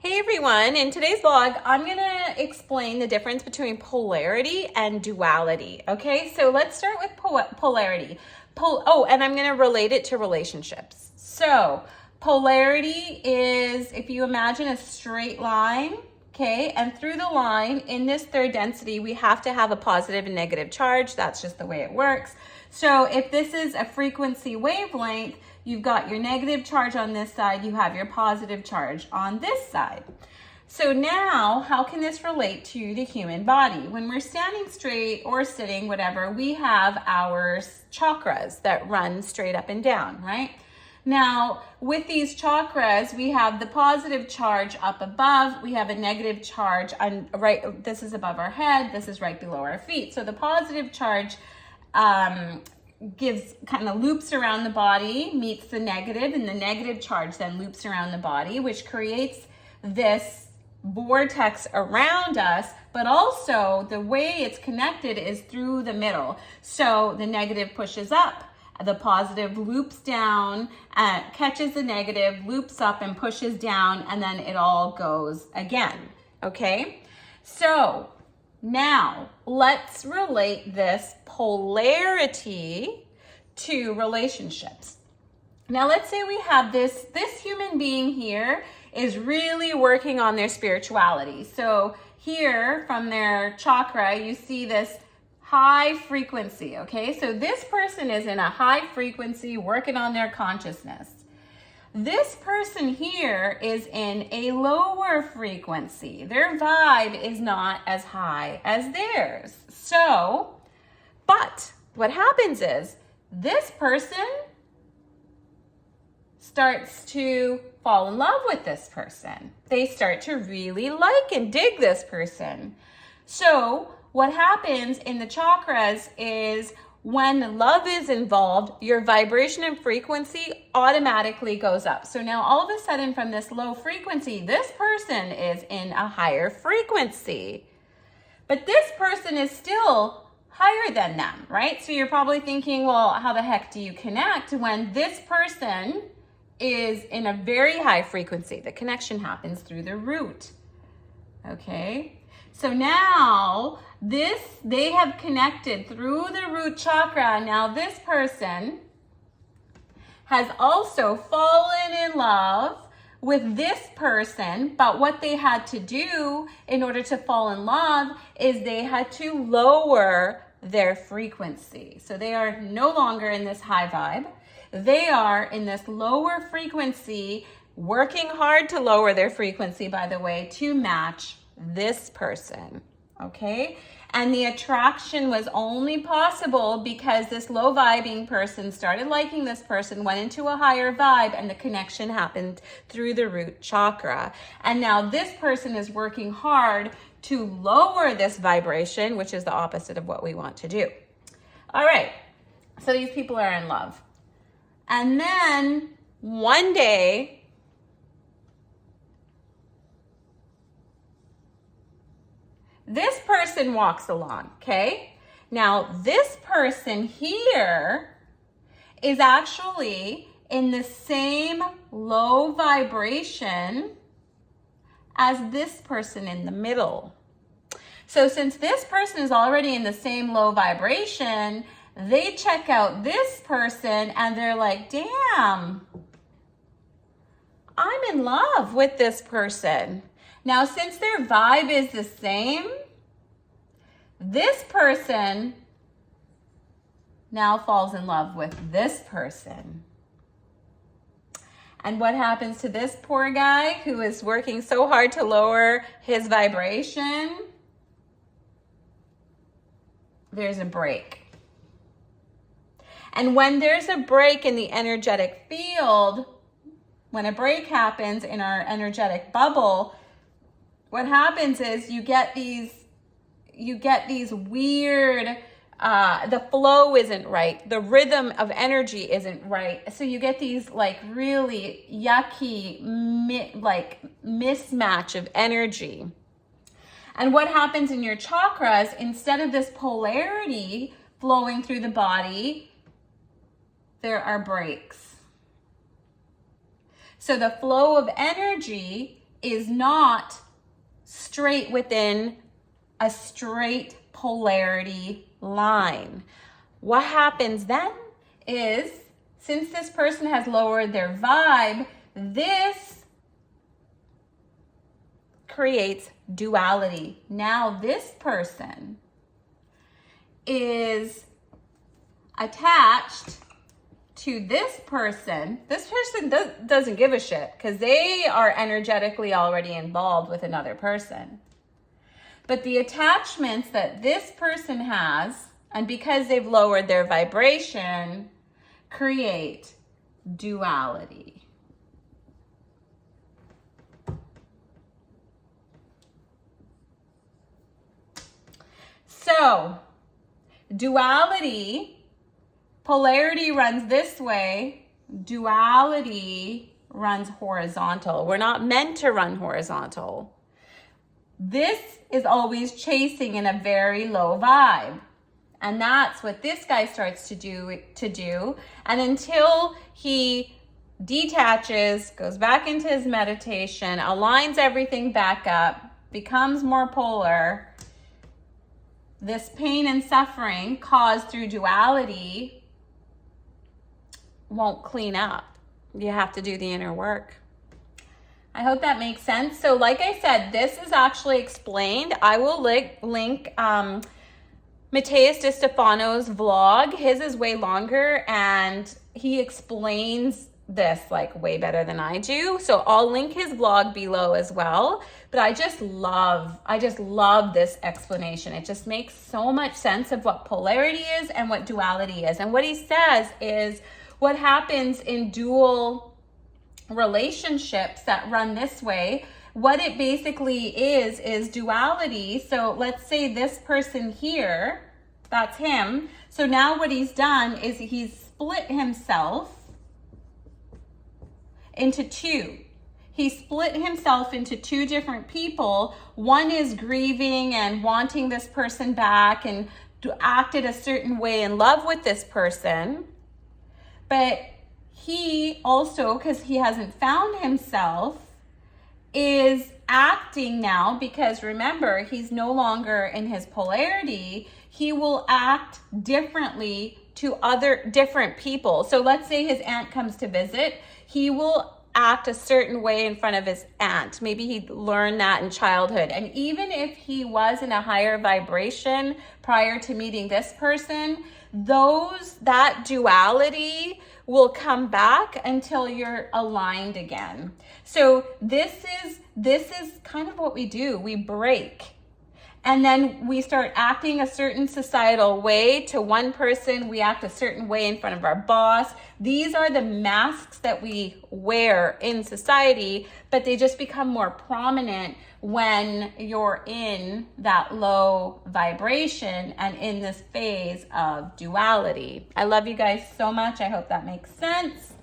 Hey everyone, in today's vlog, I'm gonna explain the difference between polarity and duality. Okay, so let's start with polarity. And I'm gonna relate it to relationships. So polarity is, if you imagine a straight line, okay, and through the line, in this third density, we have to have a positive and negative charge. That's just the way it works. So if this is a frequency wavelength, you've got your negative charge on this side, you have your positive charge on this side. So now, how can this relate to the human body? When we're standing straight or sitting, whatever, we have our chakras that run straight up and down, right? Now, with these chakras, we have the positive charge up above, we have a negative charge on right, this is above our head, this is right below our feet. So the positive charge kind of loops around the body, meets the negative, and the negative charge then loops around the body, which creates this vortex around us, but also the way it's connected is through the middle. So the negative pushes up, the positive loops down, catches the negative, loops up and pushes down, and then it all goes again, okay? So now let's relate this polarity to relationships. Now let's say we have this human being here is really working on their spirituality. So here from their chakra, you see this high frequency, okay? So this person is in a high frequency working on their consciousness. This person here is in a lower frequency. Their vibe is not as high as theirs. So, but what happens is this person starts to fall in love with this person. They start to really like and dig this person. So what happens in the chakras is when love is involved, your vibration and frequency automatically goes up. So now all of a sudden from this low frequency, this person is in a higher frequency. But this person is still higher than them, right? So you're probably thinking, well, how the heck do you connect when this person is in a very high frequency? The connection happens through the root, okay? So now they have connected through the root chakra. Now this person has also fallen in love with this person, but what they had to do in order to fall in love is they had to lower their frequency. So they are no longer in this high vibe. They are in this lower frequency, working hard to lower their frequency, by the way, to match this person, okay? And the attraction was only possible because this low vibing person started liking this person, went into a higher vibe, and the connection happened through the root chakra. And now this person is working hard to lower this vibration, which is the opposite of what we want to do. All right, so these people are in love. And then one day, this person walks along, okay? Now, this person here is actually in the same low vibration as this person in the middle. So since this person is already in the same low vibration, they check out this person and they're like, damn, I'm in love with this person. Now, since their vibe is the same, this person now falls in love with this person. And what happens to this poor guy who is working so hard to lower his vibration? There's a break. And when there's a break in the energetic field, when a break happens in our energetic bubble, what happens is you get these weird, the flow isn't right. The rhythm of energy isn't right. So you get these like really yucky, mismatch of energy. And what happens in your chakras, instead of this polarity flowing through the body, there are breaks. So the flow of energy is not straight within a straight polarity line. What happens then is, since this person has lowered their vibe, this creates duality. Now this person is attached to this person. This person doesn't give a shit because they are energetically already involved with another person. But the attachments that this person has, and because they've lowered their vibration, create duality. So, duality, polarity runs this way, duality runs horizontal. We're not meant to run horizontal. This is always chasing in a very low vibe. And that's what this guy starts to do. And until he detaches, goes back into his meditation, aligns everything back up, becomes more polar, this pain and suffering caused through duality won't clean up. You have to do the inner work. I hope that makes sense. So like I said, this is actually explained. I will link Matias De Stefanos' vlog. His is way longer and he explains this like way better than I do. So I'll link his vlog below as well. But I just love this explanation. It just makes so much sense of what polarity is and what duality is. And what he says is what happens in dual relationships that run this way, what it basically is duality. So let's say this person here, that's him. So now what he's done is he's split himself into two. He split himself into two different people. One is grieving and wanting this person back and to act a certain way in love with this person. But he also, because he hasn't found himself, is acting now, because remember, he's no longer in his polarity. He will act differently to other different people. So let's say his aunt comes to visit. He will act a certain way in front of his aunt. Maybe he learned that in childhood. And even if he was in a higher vibration prior to meeting this person, that duality will come back until you're aligned again. So this is kind of what we do. We break. And then we start acting a certain societal way to one person. We act a certain way in front of our boss. These are the masks that we wear in society, but they just become more prominent when you're in that low vibration and in this phase of duality. I love you guys so much. I hope that makes sense.